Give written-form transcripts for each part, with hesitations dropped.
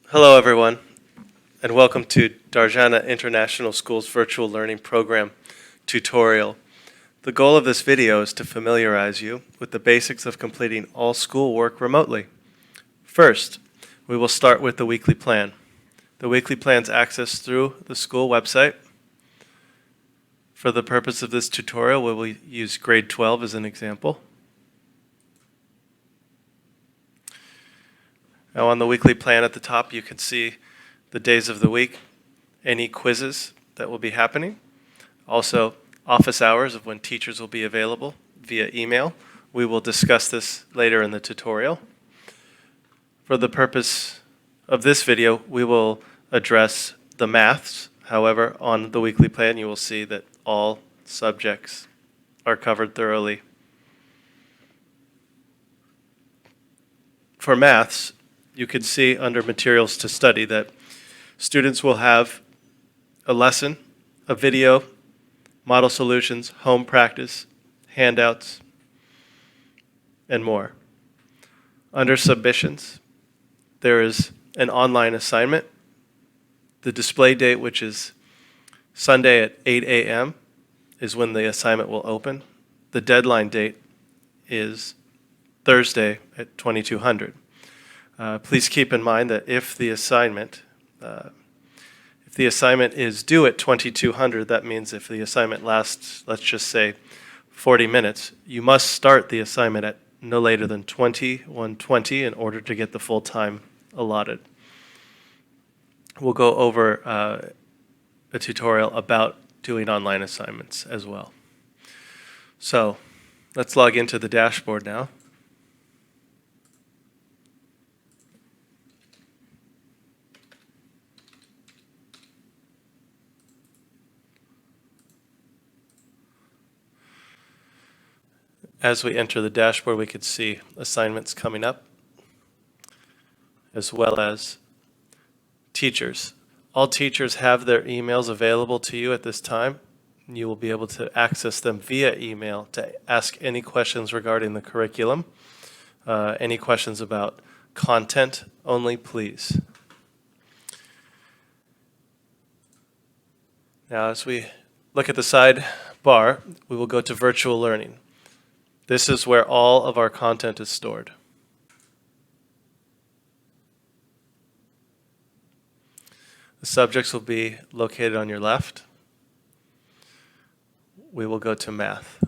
Hello, everyone, and welcome to Darjana International School's Virtual Learning Program tutorial. The goal of this video is to familiarize you with the basics of completing all schoolwork remotely. First, we will start with the weekly plan. The weekly plan's accessed through the school website. For the purpose of this tutorial, we will use grade 12 as an example. Now on the weekly plan at the top, you can see the days of the week, any quizzes that will be happening, also office hours of when teachers will be available via email. We will discuss this later in the tutorial. For the purpose of this video, we will address the maths. However, on the weekly plan, you will see that all subjects are covered thoroughly. For maths, you can see under materials to study that students will have a lesson, a video, model solutions, home practice, handouts, and more. Under submissions, there is an online assignment. The display date, which is Sunday at 8 a.m., is when the assignment will open. The deadline date is Thursday at 2200. Please keep in mind that if the assignment is due at 2200, that means if the assignment lasts, let's just say, 40 minutes, you must start the assignment at no later than 21:20 in order to get the full time allotted. We'll go over a tutorial about doing online assignments as well. So let's log into the dashboard now. As we enter the dashboard, we could see assignments coming up, as well as teachers. All teachers have their emails available to you at this time. You will be able to access them via email to ask any questions regarding the curriculum, any questions about content only, please. Now, as we look at the sidebar, we will go to virtual learning. This is where all of our content is stored. The subjects will be located on your left. We will go to math.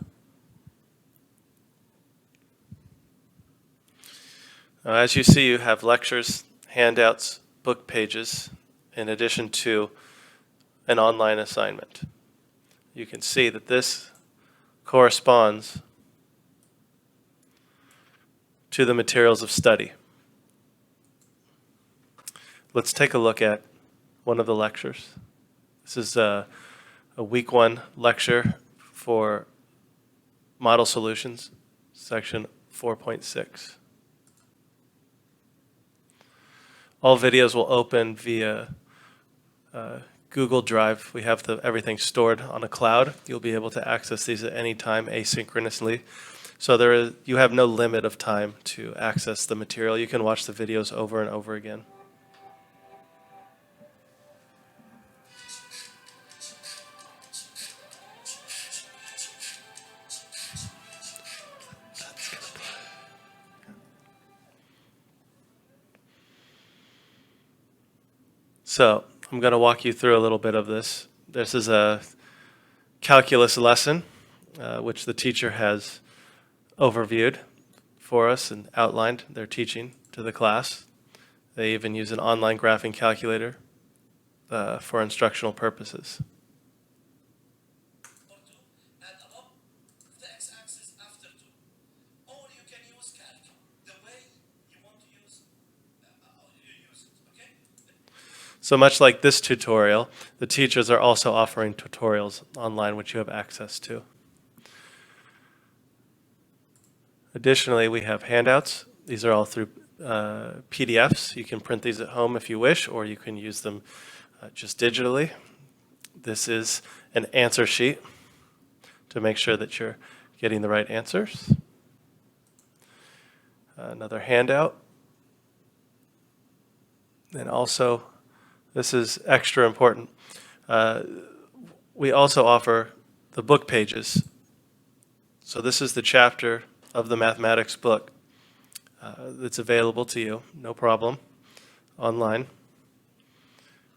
Now, as you see, you have lectures, handouts, book pages, in addition to an online assignment. You can see that this corresponds to the materials of study. Let's take a look at one of the lectures. This is a week 1 lecture for model solutions, section 4.6. All videos will open via Google Drive. We have everything stored on a cloud. You'll be able to access these at any time asynchronously. So you have no limit of time to access the material. You can watch the videos over and over again. So I'm going to walk you through a little bit of this. This is a calculus lesson, which the teacher has overviewed for us and outlined their teaching to the class. They even use an online graphing calculator for instructional purposes. So much like this tutorial, the teachers are also offering tutorials online which you have access to. Additionally, we have handouts. These are all through PDFs. You can print these at home if you wish, or you can use them just digitally. This is an answer sheet to make sure that you're getting the right answers. Another handout. And also, this is extra important, we also offer the book pages. So this is the chapter of the mathematics book that's available to you, no problem, online.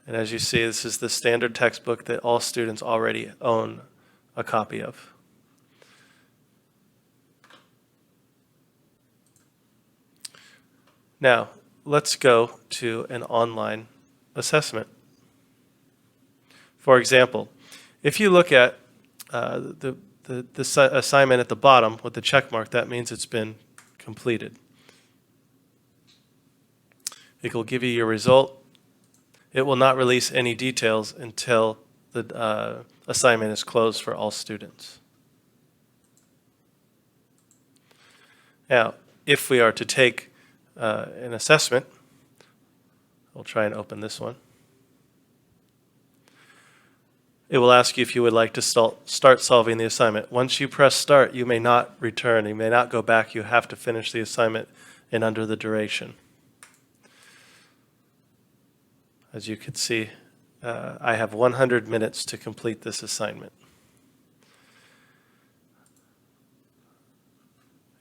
And as you see, this is the standard textbook that all students already own a copy of. Now, let's go to an online assessment. For example, if you look at the assignment at the bottom with the check mark, that means it's been completed. It will give you your result. It will not release any details until the assignment is closed for all students. Now, if we are to take an assessment, we'll try and open this one. It will ask you if you would like to start solving the assignment. Once you press start, you may not return. You may not go back. You have to finish the assignment in under the duration. As you can see, I have 100 minutes to complete this assignment.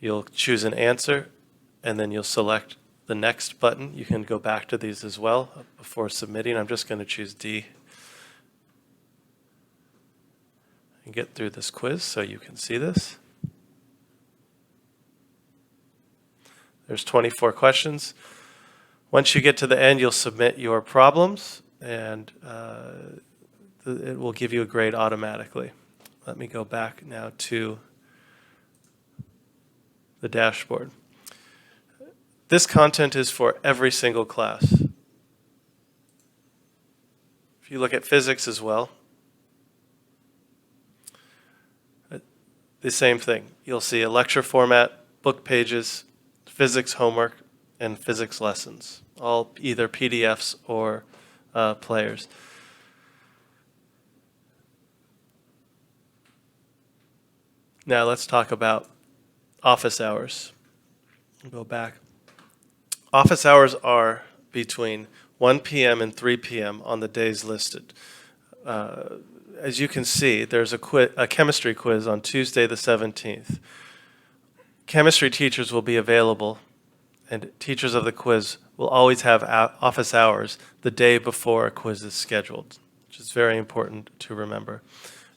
You'll choose an answer, and then you'll select the next button. You can go back to these as well before submitting. I'm just going to choose D and get through this quiz so you can see this. There's 24 questions. Once you get to the end, you'll submit your problems, and it will give you a grade automatically. Let me go back now to the dashboard. This content is for every single class. If you look at physics as well, the same thing. You'll see a lecture format, book pages, physics homework, and physics lessons, all either PDFs or players. Now let's talk about office hours. Go back. Office hours are between 1 p.m. and 3 p.m. on the days listed. As you can see, there's a chemistry quiz on Tuesday the 17th. Chemistry teachers will be available, and teachers of the quiz will always have office hours the day before a quiz is scheduled, which is very important to remember.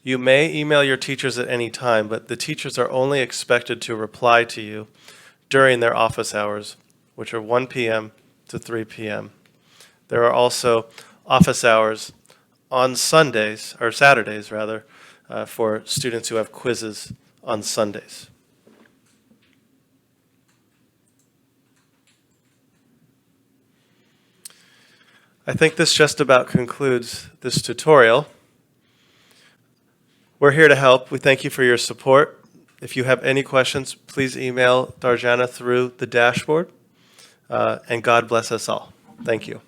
You may email your teachers at any time, but the teachers are only expected to reply to you during their office hours, which are 1 p.m. to 3 p.m. There are also office hours on Sundays, or Saturdays rather, for students who have quizzes on Sundays. I think this just about concludes this tutorial. We're here to help. We thank you for your support. If you have any questions, please email Darjana through the dashboard. And God bless us all. Thank you.